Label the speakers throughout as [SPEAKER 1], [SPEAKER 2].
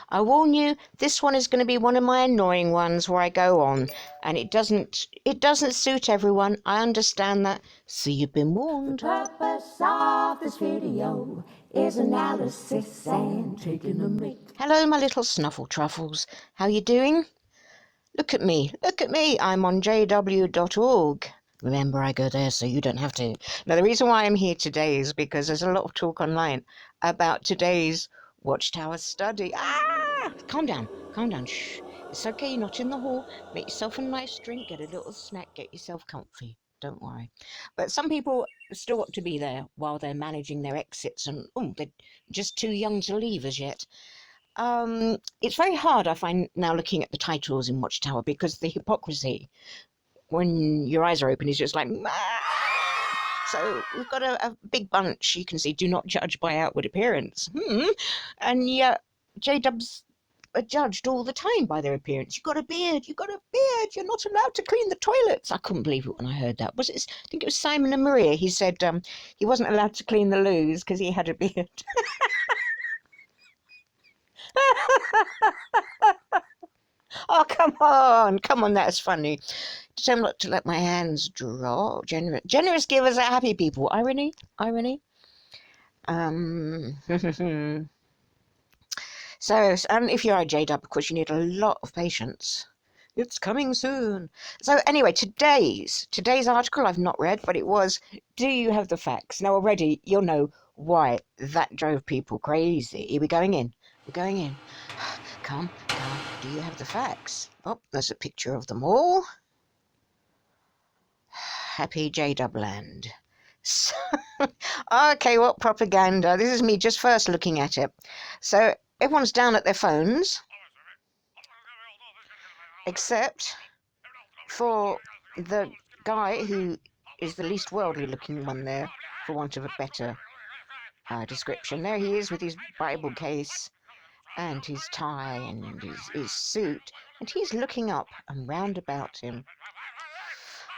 [SPEAKER 1] I warn you, this one is going to be one of my annoying ones where I go on, and it doesn't suit everyone. I understand that, so you've been warned.
[SPEAKER 2] The purpose of this video is analysis and taking a mic.
[SPEAKER 1] Hello, my little snuffle truffles. How you doing? Look at me, I'm on jw.org. Remember, I go there so you don't have to. Now, the reason why I'm here today is because there's a lot of talk online about today's Watchtower study. Calm down, shh. It's okay, you're not in the hall. Make yourself a nice drink, get a little snack, get yourself comfy. Don't worry. But some people still got to be there while they're managing their exits, and they're just too young to leave as yet. It's very hard, I find, now looking at the titles in Watchtower, because the hypocrisy when your eyes are open is just like, so we've got a big bunch. You can see, do not judge by outward appearance. And yet J-Dubs are judged all the time by their appearance. You've got a beard, you're not allowed to clean the toilets. I couldn't believe it when I heard that. I think it was Simon and Maria. He said he wasn't allowed to clean the loos because he had a beard. Oh, come on, that's funny. Determined not to let my hands drop. Generous givers are happy people. Irony. So, and if you're a J-Dub, of course, you need a lot of patience. It's coming soon. So anyway, today's article I've not read, but it was, do you have the facts? Now already you'll know why that drove people crazy. We're going in. Come. Do you have the facts? Oh, there's a picture of them all. Happy J-Dub land. So, okay, what propaganda? This is me just first looking at it. So everyone's down at their phones, except for the guy who is the least worldly looking one there, for want of a better description. There he is with his Bible case and his tie and his suit, and he's looking up, and round about him.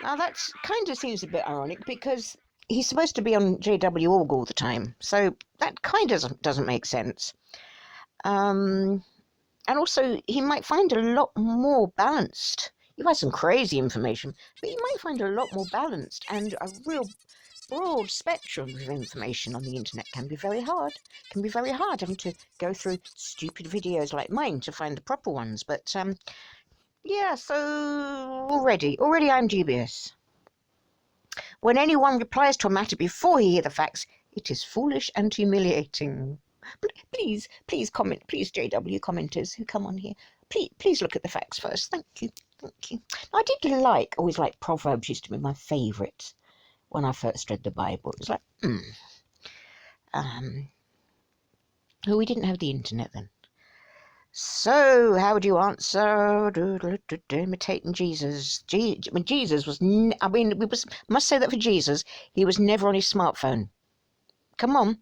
[SPEAKER 1] Now that kind of seems a bit ironic, because he's supposed to be on JW.org all the time, so that kind of doesn't make sense. And also, he might find a lot more balanced. You have some crazy information, but you might find a lot more balanced, and a real broad spectrum of information on the internet can be very hard. Having to go through stupid videos like mine to find the proper ones. But yeah, so already I'm dubious. When anyone replies to a matter before he hears the facts, it is foolish and humiliating. Please comment, please, JW commenters who come on here, please look at the facts first. Thank you. I did always like Proverbs. Used to be my favourite when I first read the Bible. It was like, we didn't have the internet then. So, how would you answer? Imitating Jesus. Jesus was, must say that for Jesus, he was never on his smartphone. Come on.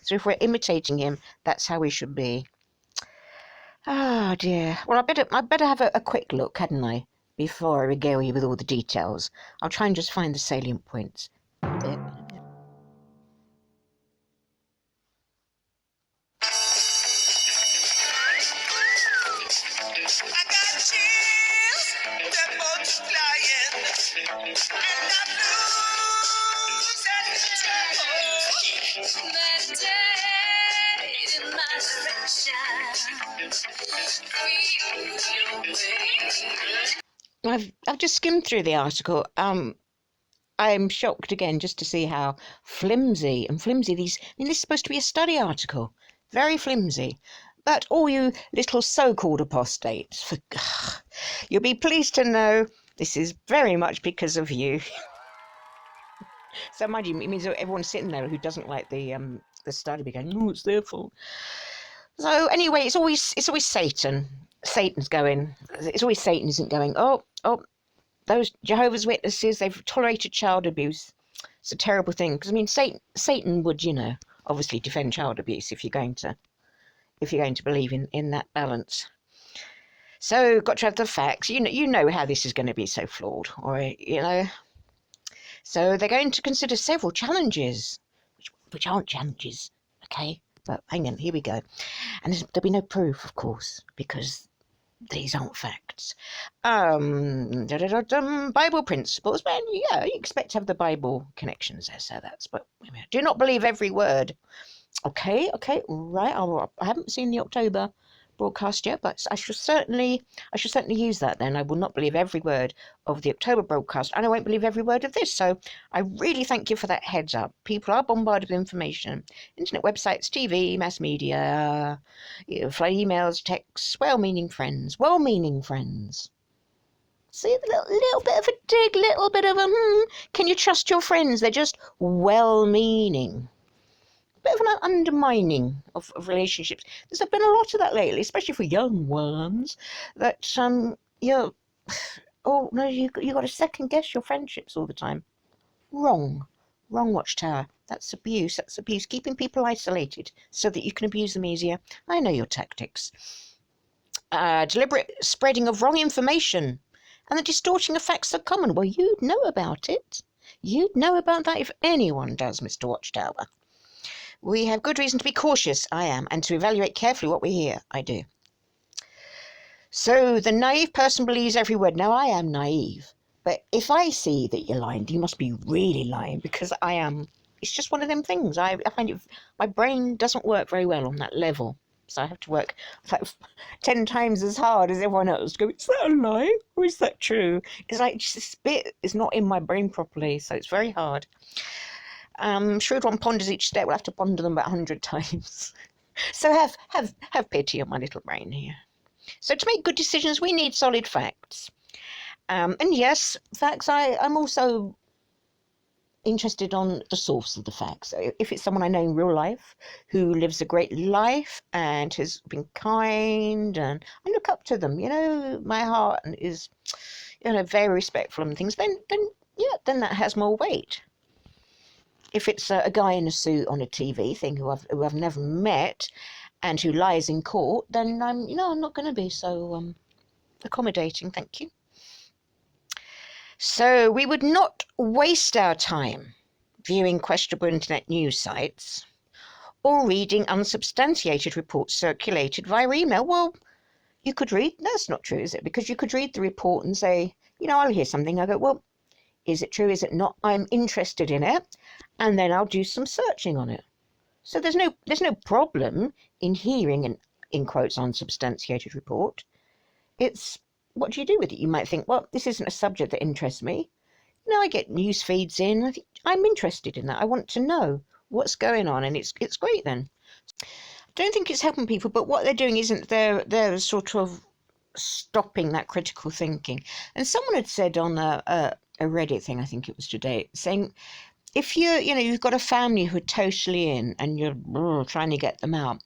[SPEAKER 1] So if we're imitating him, that's how we should be. Oh dear. Well, I better have a quick look, hadn't I? Before I regale you with all the details. I'll try and just find the salient points. I've just skimmed through the article. I'm shocked again just to see how flimsy these. This is supposed to be a study article, very flimsy. But all you little so-called apostates, you'll be pleased to know this is very much because of you. So mind you, it means that everyone's sitting there who doesn't like the study be going, no, it's their fault. So anyway, it's always Satan. Satan's going. It's always Satan isn't going, oh, those Jehovah's Witnesses, they've tolerated child abuse. It's a terrible thing, because Satan would, obviously defend child abuse if you're going to believe in that balance. So got to have the facts. You know how this is going to be so flawed, or So they're going to consider several challenges, which aren't challenges, okay? But hang on, here we go. And there'll be no proof, of course, because these aren't facts. Bible principles. Well, yeah, you expect to have the Bible connections there, so that's. But do not believe every word. Okay, right. I haven't seen the October broadcast yet, but I should certainly use that then. I will not believe every word of the October broadcast, and I won't believe every word of this. So I really thank you for that heads up. People are bombarded with information. Internet websites, TV, mass media, emails, texts, well-meaning friends. See, a little bit of a dig, little bit of a can you trust your friends? They're just well-meaning. Bit of an undermining of relationships. There's been a lot of that lately, especially for young ones. That oh no, you got to second guess your friendships all the time. Wrong, Watchtower. That's abuse. Keeping people isolated so that you can abuse them easier. I know your tactics. Deliberate spreading of wrong information and the distorting of facts are common. Well, you'd know about it. You'd know about that if anyone does, Mr. Watchtower. We have good reason to be cautious, I am, and to evaluate carefully what we hear, I do. So the naive person believes every word. Now, I am naive, but if I see that you're lying, you must be really lying, because I am. It's just one of them things. I find my brain doesn't work very well on that level, so I have to work like 10 times as hard as everyone else to go, is that a lie or is that true? It's like just this bit is not in my brain properly, so it's very hard. Shrewd one ponders each step. We'll have to ponder them about 100 times. So have pity on my little brain here. So to make good decisions, we need solid facts. And yes, facts. I'm also interested on the source of the facts. If it's someone I know in real life who lives a great life and has been kind, and I look up to them, my heart is, very respectful and things, then that has more weight. If it's a guy in a suit on a TV thing who I've never met and who lies in court, then I'm not going to be so accommodating, thank you. So we would not waste our time viewing questionable internet news sites or reading unsubstantiated reports circulated via email. Well, you could read, that's not true, is it? Because you could read the report and say, I'll hear something. I go, well, is it true? Is it not? I'm interested in it. And then I'll do some searching on it. So there's no problem in hearing an, in quotes, unsubstantiated report. It's what do you do with it? You might think, well, this isn't a subject that interests me. I get news feeds in. I'm interested in that. I want to know what's going on, and it's great then. I don't think it's helping people, but what they're doing isn't they're sort of stopping that critical thinking. And someone had said on a Reddit thing, I think it was today, saying if you've got a family who are totally in and you're trying to get them out,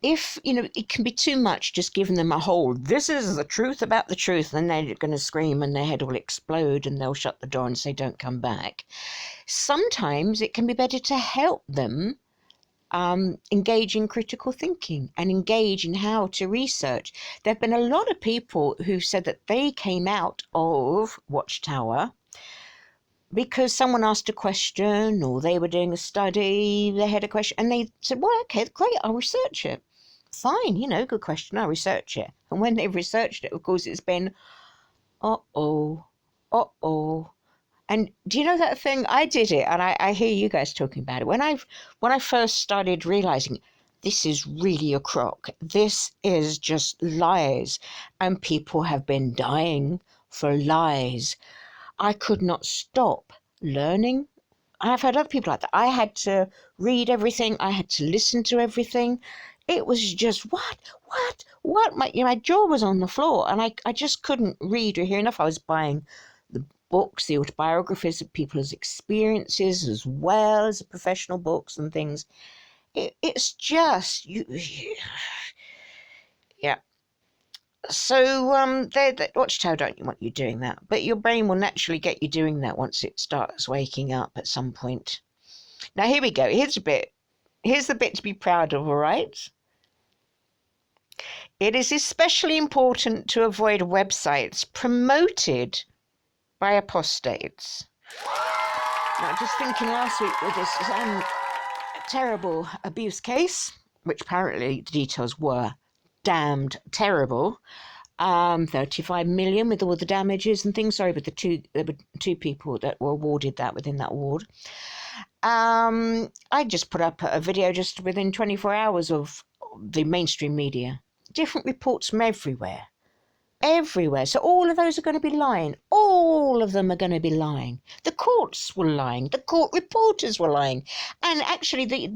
[SPEAKER 1] if it can be too much just giving them a whole this is the truth about the truth, and they're going to scream and their head will explode and they'll shut the door and say don't come back. Sometimes it can be better to help them engage in critical thinking and engage in how to research. There have been a lot of people who said that they came out of Watchtower because someone asked a question, or they were doing a study, they had a question, and they said, well, okay, great, I'll research it. Fine, good question, I'll research it. And when they've researched it, of course, it's been, uh-oh. And do you know that thing? I did it, and I hear you guys talking about it. When I first started realizing this is really a crock, this is just lies, and people have been dying for lies, I could not stop learning. I've had other people like that. I had to read everything. I had to listen to everything. It was just, what? My jaw was on the floor, and I just couldn't read or hear enough. I was buying the books, the autobiographies of people's experiences, as well as the professional books and things. It's just, yeah. So Watchtower don't want you doing that, but your brain will naturally get you doing that once it starts waking up at some point. Now here we go. Here's the bit to be proud of, all right? It is especially important to avoid websites promoted by apostates. Now, just thinking last week with this terrible abuse case, which apparently the details were damned terrible. 35 million with all the damages and things. Sorry, but there were two people that were awarded that within that award. I just put up a video just within 24 hours of the mainstream media. Different reports from everywhere. Everywhere. So all of those are going to be lying. All of them are going to be lying. The courts were lying. The court reporters were lying. And actually the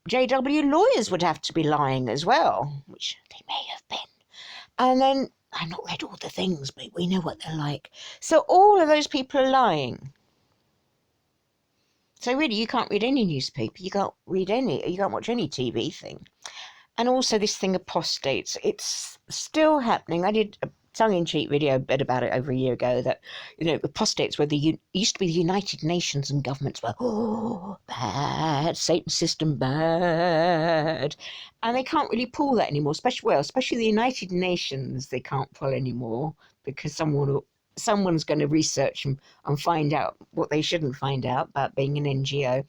[SPEAKER 1] JW lawyers would have to be lying as well, which they may have been. And then, I've not read all the things, but we know what they're like. So all of those people are lying. So really, you can't read any newspaper. You can't watch any TV thing. And also this thing apostates. It's still happening. I did a tongue-in-cheek video bit about it over a year ago that, apostates were used to be the United Nations, and governments were, bad, Satan system bad. And they can't really pull that anymore, especially the United Nations, they can't pull anymore because someone's going to research and find out what they shouldn't find out about being an NGO.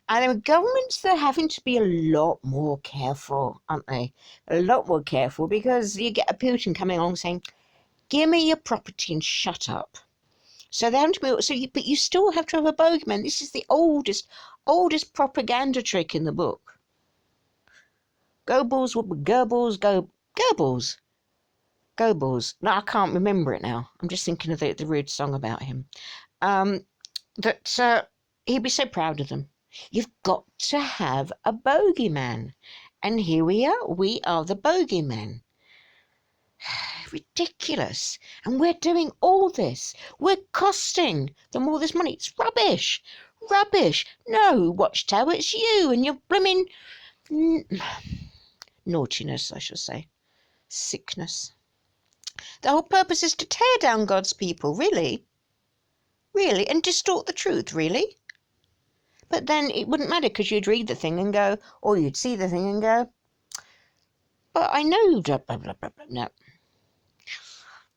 [SPEAKER 1] And the governments, they're having to be a lot more careful, aren't they? A lot more careful, because you get a Putin coming along saying, give me your property and shut up. So they have to be, but you still have to have a bogeyman. This is the oldest propaganda trick in the book. Goebbels. No, I can't remember it now. I'm just thinking of the rude song about him. He'd be so proud of them. You've got to have a bogeyman. And here we are. We are the bogeyman. Ridiculous. And we're doing all this. We're costing them all this money. It's rubbish. Rubbish. No, Watchtower, it's you and your blooming naughtiness, I shall say. Sickness. The whole purpose is to tear down God's people, really? Really? And distort the truth, really? But then it wouldn't matter, because you'd read the thing and go, or you'd see the thing and go, but I know, blah, blah, blah, blah. No.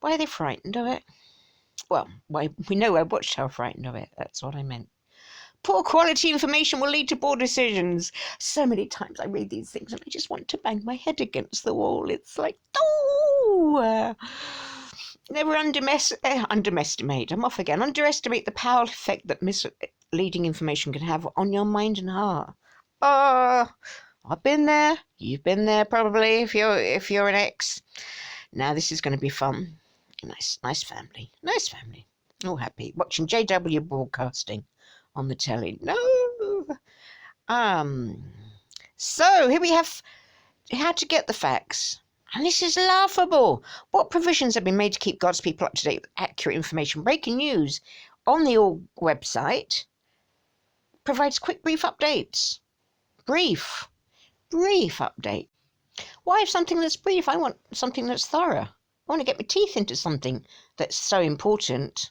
[SPEAKER 1] Why are they frightened of it? Well, we know why Watchtower are frightened of it. That's what I meant. Poor quality information will lead to poor decisions. So many times I read these things and I just want to bang my head against the wall. It's like, never underestimate. I'm off again. Underestimate the powerful effect that misleading information can have on your mind and heart. I've been there. You've been there probably if you're an ex. Now this is going to be fun. Nice family. Nice family. All happy. Watching JW broadcasting on the telly. No. So here we have how to get the facts. And this is laughable. What provisions have been made to keep God's people up to date with accurate information? Breaking news on the org website provides quick, brief updates. Brief update. Why have something that's brief? I want something that's thorough. I want to get my teeth into something that's so important.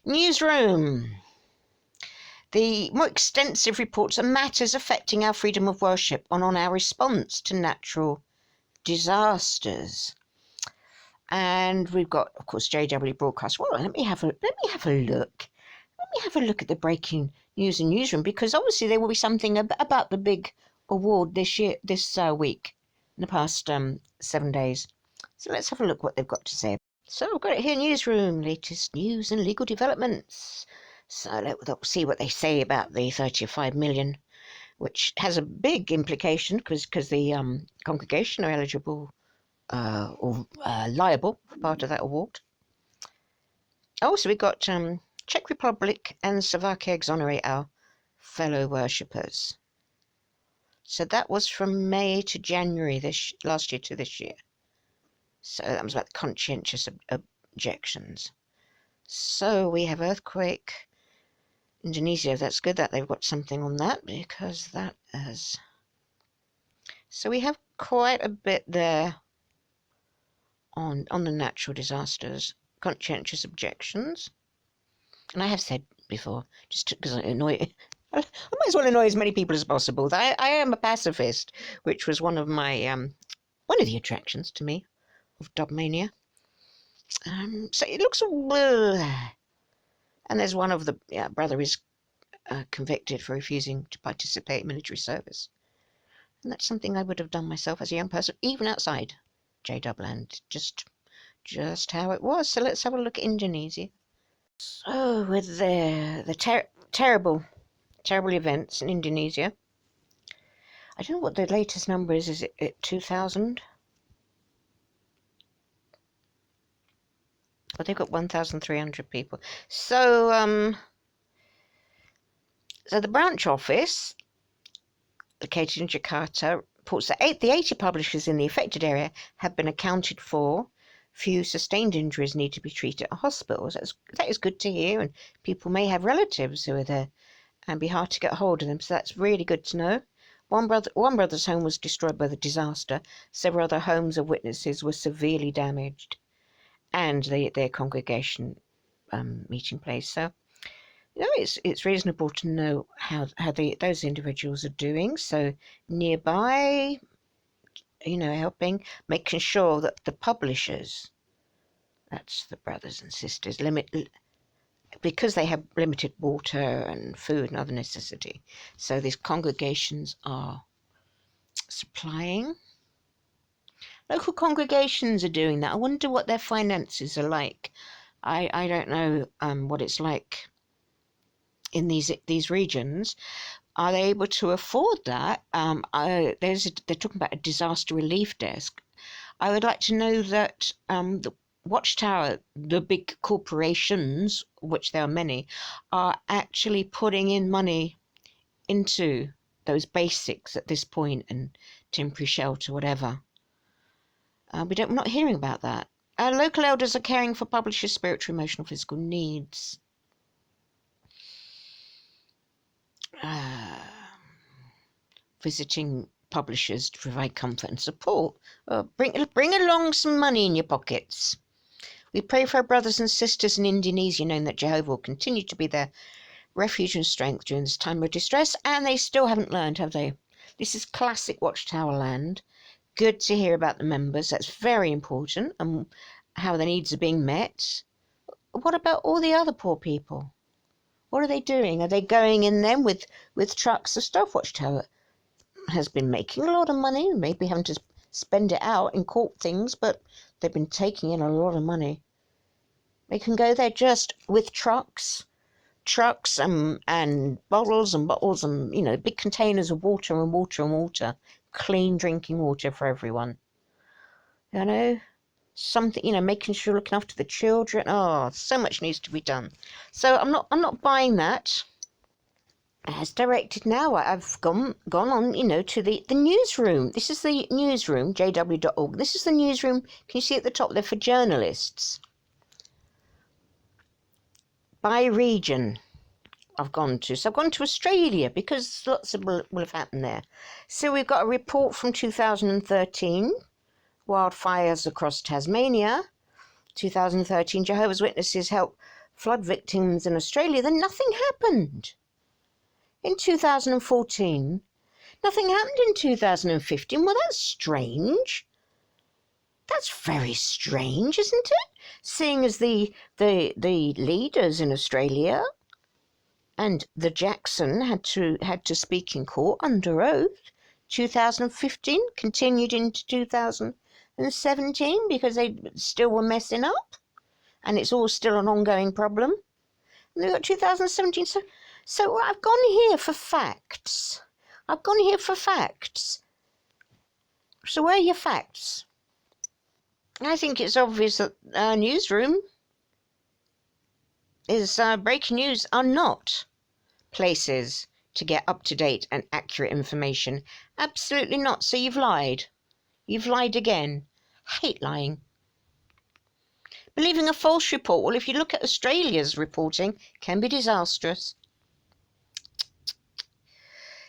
[SPEAKER 1] Newsroom. The more extensive reports on matters affecting our freedom of worship and on our response to natural disasters. And we've got, of course, JW broadcast. Well, let me have a look. Let me have a look at the breaking news in Newsroom, because obviously there will be something about the big award this week, in the past 7 days. So let's have a look what they've got to say. So I've got it here, Newsroom, latest news and legal developments. So let's see what they say about the 35 million, which has a big implication because the congregation are eligible or liable for part of that award. Also, we've got Czech Republic and Slovakia exonerate our fellow worshippers. So that was from May to January last year to this year. So that was about the conscientious objections. So we have earthquake. Indonesia, that's good that they've got something on that, because that is... So we have quite a bit there on the natural disasters, conscientious objections. And I have said before, just because I might as well annoy as many people as possible. I am a pacifist, which was one of my one of the attractions to me of Dubmania. So it looks and there's one of the brother is convicted for refusing to participate in military service. And that's something I would have done myself as a young person, even outside J-Dub land. Just how it was. So let's have a look at Indonesia. So with the terrible events in Indonesia, I don't know what the latest number is. Is it 2,000? Well, they've got 1,300 people. So so the branch office, located in Jakarta, reports that the 80 publishers in the affected area have been accounted for. Few sustained injuries need to be treated at hospitals. That is good to hear, and people may have relatives who are there and be hard to get hold of them, so that's really good to know. One brother's home was destroyed by the disaster. Several other homes of witnesses were severely damaged, and their congregation meeting place. So, it's reasonable to know how those individuals are doing. So nearby, helping, making sure that the publishers, that's the brothers and sisters, because they have limited water and food and other necessity. So these congregations are supplying. Local congregations are doing that. I wonder what their finances are like. I don't know what it's like in these regions. Are they able to afford that? They're talking about a disaster relief desk. I would like to know that the Watchtower, the big corporations, which there are many, are actually putting in money into those basics at this point, and temporary shelter, whatever. We're not hearing about that. Local elders are caring for publishers' spiritual, emotional, physical needs. Visiting publishers to provide comfort and support. Bring along some money in your pockets. We pray for our brothers and sisters in Indonesia, knowing that Jehovah will continue to be their refuge and strength during this time of distress. And they still haven't learned, have they? This is classic Watchtower land. Good to hear about the members. That's very important, and how their needs are being met. What about all the other poor people? What are they doing? Are they going in them with trucks of stuff? Watchtower has been making a lot of money, maybe having to spend it out in court things, but they've been taking in a lot of money. They can go there just with trucks and bottles and big containers of water, clean drinking water for everyone. Something, making sure, looking after the children. Oh, so much needs to be done. So I'm not buying that. As directed now, I've gone on, to the newsroom. This is the newsroom, jw.org. This is the newsroom. Can you see at the top there for journalists? By region, I've gone to. So I've gone to Australia because lots of will have happened there. So we've got a report from 2013, wildfires across Tasmania. 2013, Jehovah's Witnesses help flood victims in Australia. Then nothing happened. In 2014, nothing happened in 2015. Well, that's strange. That's very strange, isn't it? Seeing as the leaders in Australia and the Jackson had to speak in court under oath. 2015 continued into 2017 because they still were messing up, and it's all still an ongoing problem. And they've got 2017. So I've gone here for facts. So where are your facts? I think it's obvious that newsroom is breaking news are not places to get up-to-date and accurate information. Absolutely not. So you've lied. You've lied again. I hate lying. Believing a false report. Well, if you look at Australia's reporting, can be disastrous.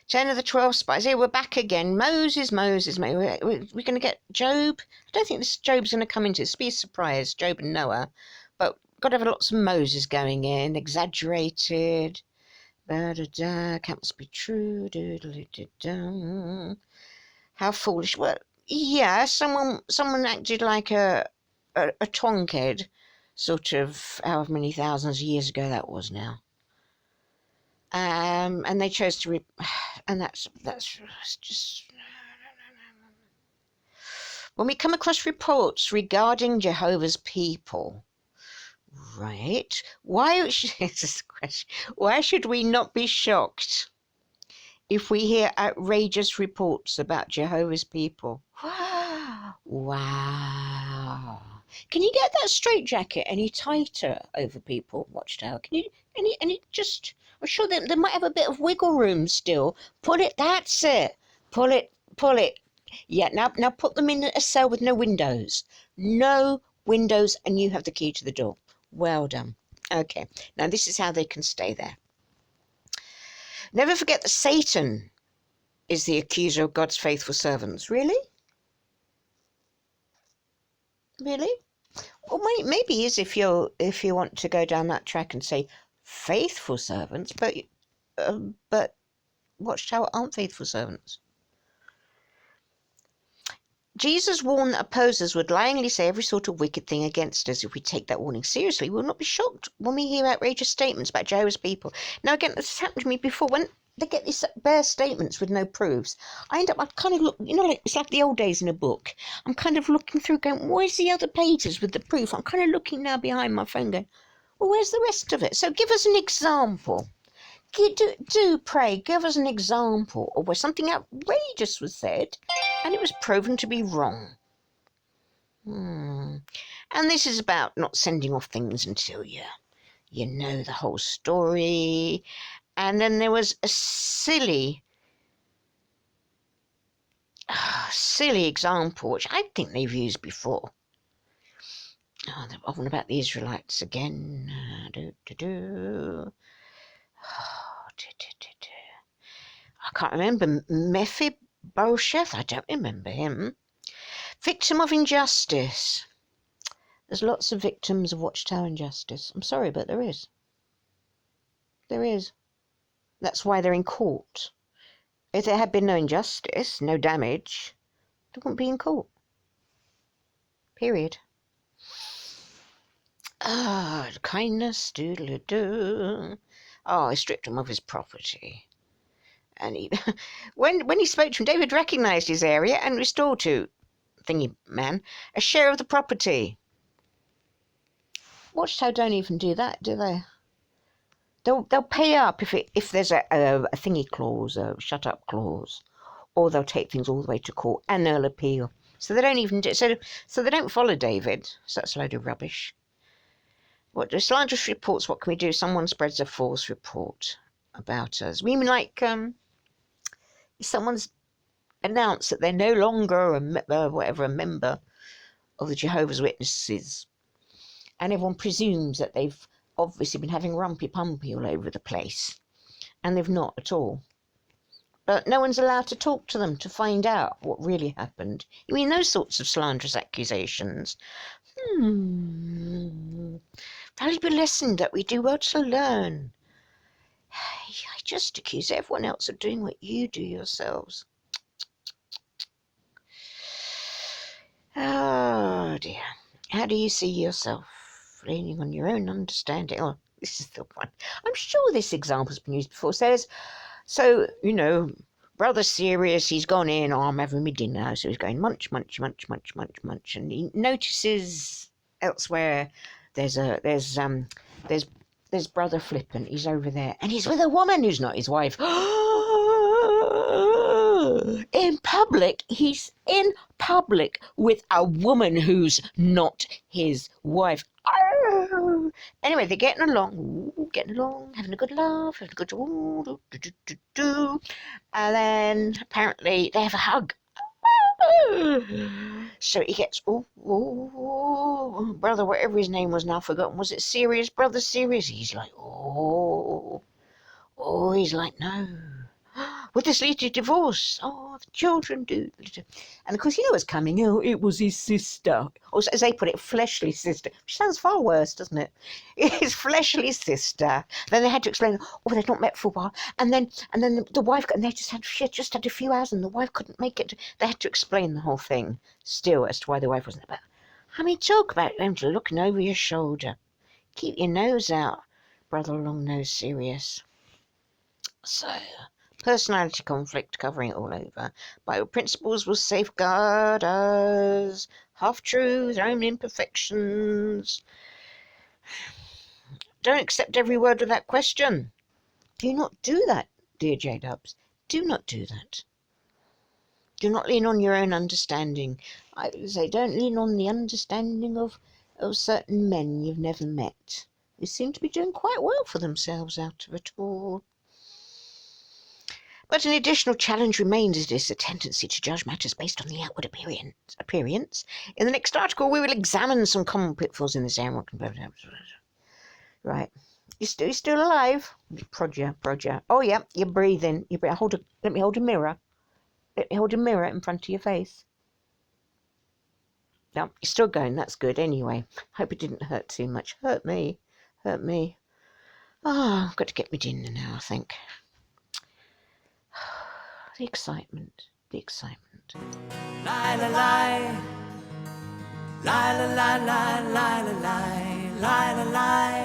[SPEAKER 1] 10 of the 12 spies. Here we're back again. Moses. We're going to get Job. I don't think this Job's going to come into this. Be a surprise, Job and Noah. But got to have lots of Moses going in. Exaggerated. Can't must be true. How foolish. Well, yeah, someone acted like a tonkhead, sort of however many thousands of years ago that was now. And they chose to, and that's just. When we come across reports regarding Jehovah's people, right? Why should we not be shocked if we hear outrageous reports about Jehovah's people? Wow. Can you get that straitjacket any tighter over people, Watchtower? Can you any just, I'm sure they might have a bit of wiggle room still. Pull it, that's it. Pull it. Yeah, now put them in a cell with no windows. No windows, and you have the key to the door. Well done. Okay, now this is how they can stay there. Never forget that Satan is the accuser of God's faithful servants. Really? Really? Well, maybe he is if you want to go down that track and say faithful servants, but Watchtower aren't faithful servants. Jesus warned that opposers would lyingly say every sort of wicked thing against us. If we take that warning seriously, we will not be shocked when we hear outrageous statements about Jehovah's people. Now, again, this happened to me before. When they get these bare statements with no proofs, I kind of look, like it's like the old days in a book. I'm kind of looking through going, where's the other pages with the proof? I'm kind of looking now behind my phone going, well, where's the rest of it? So give us an example. Do pray, give us an example of where something outrageous was said and it was proven to be wrong. And this is about not sending off things until you know the whole story. And then there was a silly example, which I think they've used before. Oh, they're on about the Israelites again. I can't remember. Mephibosheth, I don't remember him. Victim of injustice. There's lots of victims of Watchtower injustice. I'm sorry, but there is. There is. That's why they're in court. If there had been no injustice, no damage, they wouldn't be in court. Period. Kindness, doodle-doo. Oh, he stripped him of his property. And he, when he spoke to him, David recognised his area and restored to Thingy Man a share of the property. Watchtower don't even do that, do they? They'll pay up if there's a thingy clause, a shut up clause, or they'll take things all the way to court and they'll appeal. So they don't even do, so they don't follow David. So that's a load of rubbish. What do slanderous reports? What can we do? Someone spreads a false report about us. We mean like someone's announced that they're no longer a member of the Jehovah's Witnesses, and everyone presumes that they've obviously been having rumpy-pumpy all over the place, and they've not at all. But no one's allowed to talk to them to find out what really happened. You mean those sorts of slanderous accusations? Valuable lesson that we do well to learn. I just accuse everyone else of doing what you do yourselves. Oh dear. How do you see yourself? Leaning on your own understanding. Oh, this is the one. I'm sure this example's been used before. Says, so, brother serious, he's gone in, I'm having my dinner, so he's going munch, munch, munch, munch, munch, munch, and he notices elsewhere there's brother flippant, he's over there, and he's with a woman who's not his wife. In public, he's in public with a woman who's not his wife. Anyway, they're getting along, having a good laugh, having a good and then apparently they have a hug. So he gets, brother, whatever his name was now forgotten. Was it Serious? Brother Serious? He's like, he's like, no. Would this lead to divorce? Oh, the children do. And of course, what's coming? Oh, it was his sister. Or as they put it, fleshly sister. Which sounds far worse, doesn't it? His fleshly sister. Then they had to explain, they'd not met for a while. And then the wife, and she had just had a few hours and the wife couldn't make it. They had to explain the whole thing still as to why the wife wasn't about. I mean, talk about them looking over your shoulder. Keep your nose out, brother long nose Serious. So, personality conflict, covering it all over. Bible principles will safeguard us. Half-truths, our own imperfections. Don't accept every word without question. Do not do that, dear J-Dubs. Do not do that. Do not lean on your own understanding. I would say don't lean on the understanding of certain men you've never met, who seem to be doing quite well for themselves out of it all. But an additional challenge remains, it is a tendency to judge matters based on the outward appearance. In the next article, we will examine some common pitfalls in this area. Right. You still alive? Prod you. Oh, yeah, you're breathing. Let me hold a mirror. Let me hold a mirror in front of your face. No, you're still going. That's good. Anyway, hope it didn't hurt too much. Hurt me. Ah, I've got to get me dinner now, I think. The excitement.
[SPEAKER 2] Lie, la, lie. Lie, la, lie, lie, lie, la, lie. Lie, la, lie.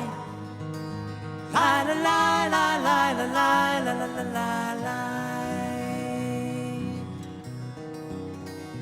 [SPEAKER 2] Lie, la, lie, lie, lie, la, lie, la, la, la.